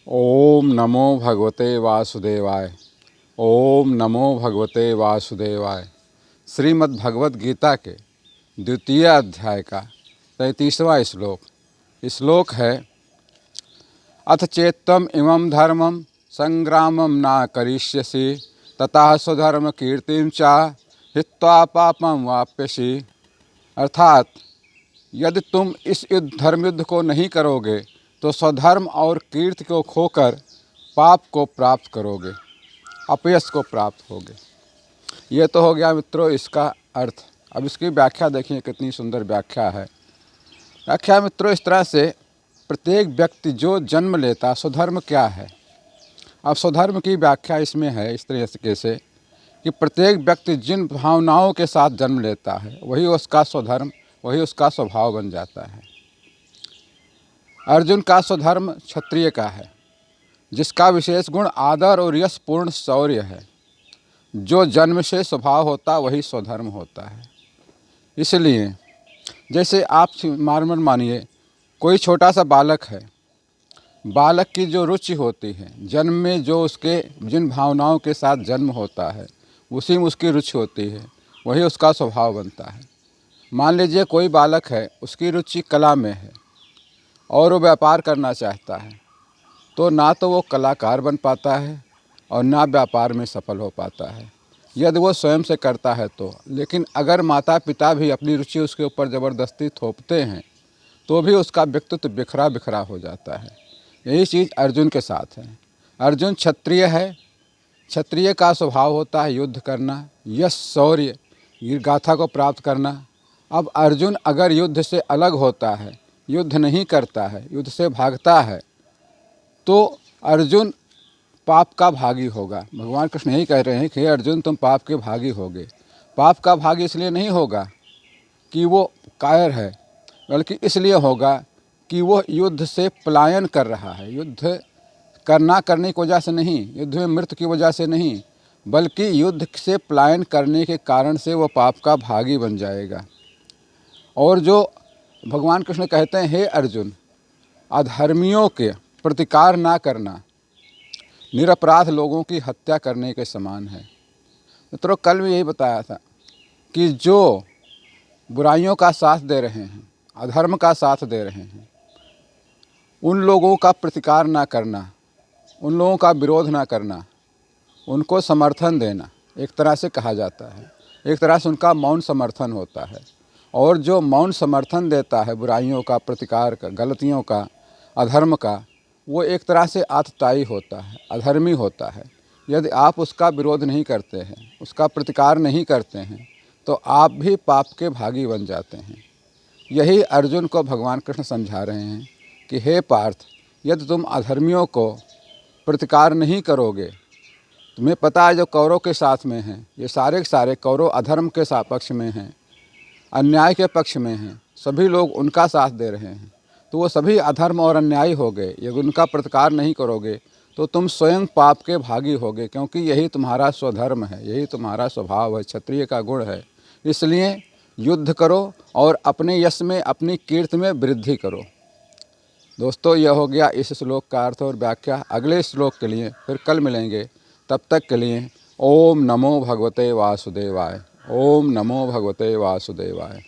ओम नमो भगवते वासुदेवाय। ओम नमो भगवते वासुदेवाय। श्रीमद् भगवत गीता के द्वितीय अध्याय का 33वां श्लोक है। अथ चेत्त्वम् इमं धर्मं संग्रामं न करिष्यसि ततः स्वधर्म कीर्तिं च हित्वा पापं वाप्यसि। अर्थात यदि तुम इस धर्म युद्ध को नहीं करोगे तो स्वधर्म और कीर्ति को खोकर पाप को प्राप्त करोगे, अपयश को प्राप्त होगे। ये तो हो गया मित्रों इसका अर्थ। अब इसकी व्याख्या देखिए, कितनी सुंदर व्याख्या है। व्याख्या मित्रों इस तरह से, प्रत्येक व्यक्ति जो जन्म लेता, स्वधर्म क्या है। अब स्वधर्म की व्याख्या इसमें है इस तरीके से कि प्रत्येक व्यक्ति जिन भावनाओं के साथ जन्म लेता है वही उसका स्वधर्म, वही उसका स्वभाव बन जाता है। अर्जुन का स्वधर्म क्षत्रिय का है, जिसका विशेष गुण आदर और यश पूर्ण शौर्य है। जो जन्म से स्वभाव होता वही स्वधर्म होता है। इसलिए जैसे आप मानिए कोई छोटा सा बालक है, बालक की जो रुचि होती है, जन्म में जो उसके जिन भावनाओं के साथ जन्म होता है उसी में उसकी रुचि होती है, वही उसका स्वभाव बनता है। मान लीजिए कोई बालक है, उसकी रुचि कला में है और वो व्यापार करना चाहता है, तो ना तो वो कलाकार बन पाता है और ना व्यापार में सफल हो पाता है यदि वो स्वयं से करता है तो। लेकिन अगर माता पिता भी अपनी रुचि उसके ऊपर ज़बरदस्ती थोपते हैं तो भी उसका व्यक्तित्व बिखरा बिखरा हो जाता है। यही चीज़ अर्जुन के साथ है। अर्जुन क्षत्रिय है, क्षत्रिय का स्वभाव होता है युद्ध करना, यश शौर्य, गाथा को प्राप्त करना। अब अर्जुन अगर युद्ध से अलग होता है, युद्ध नहीं करता है, युद्ध से भागता है, तो अर्जुन पाप का भागी होगा। भगवान कृष्ण यही कह रहे हैं कि अर्जुन तुम पाप के भागी होगे। पाप का भागी इसलिए नहीं होगा कि वो कायर है, बल्कि इसलिए होगा कि वो युद्ध से पलायन कर रहा है। युद्ध करने की वजह से नहीं, युद्ध में मृत्यु की वजह से नहीं, बल्कि युद्ध से पलायन करने के कारण से वो पाप का भागी बन जाएगा। और जो भगवान कृष्ण कहते हैं, हे अर्जुन, अधर्मियों के प्रतिकार ना करना निरपराध लोगों की हत्या करने के समान है। मित्रों कल भी यही बताया था कि जो बुराइयों का साथ दे रहे हैं, अधर्म का साथ दे रहे हैं, उन लोगों का प्रतिकार ना करना, उन लोगों का विरोध ना करना, उनको समर्थन देना एक तरह से कहा जाता है। एक तरह से उनका मौन समर्थन होता है। और जो मौन समर्थन देता है बुराइयों का, प्रतिकार का, गलतियों का, अधर्म का, वो एक तरह से आतताई होता है, अधर्मी होता है। यदि आप उसका विरोध नहीं करते हैं, उसका प्रतिकार नहीं करते हैं, तो आप भी पाप के भागी बन जाते हैं। यही अर्जुन को भगवान कृष्ण समझा रहे हैं कि हे पार्थ, यदि तुम अधर्मियों को प्रतिकार नहीं करोगे, तुम्हें पता है जो कौरव के साथ में हैं, ये सारे के सारे कौरव अधर्म के पक्ष में हैं, अन्याय के पक्ष में हैं, सभी लोग उनका साथ दे रहे हैं, तो वो सभी अधर्म और अन्यायी हो गए। यदि उनका प्रतिकार नहीं करोगे तो तुम स्वयं पाप के भागी होगे, क्योंकि यही तुम्हारा स्वधर्म है, यही तुम्हारा स्वभाव है, क्षत्रिय का गुण है। इसलिए युद्ध करो और अपने यश में, अपनी कीर्ति में वृद्धि करो। दोस्तों यह हो गया इस श्लोक का अर्थ और व्याख्या। अगले श्लोक के लिए फिर कल मिलेंगे, तब तक के लिए ओम नमो भगवते वासुदेवाय। ओम नमो भगवते वासुदेवाय।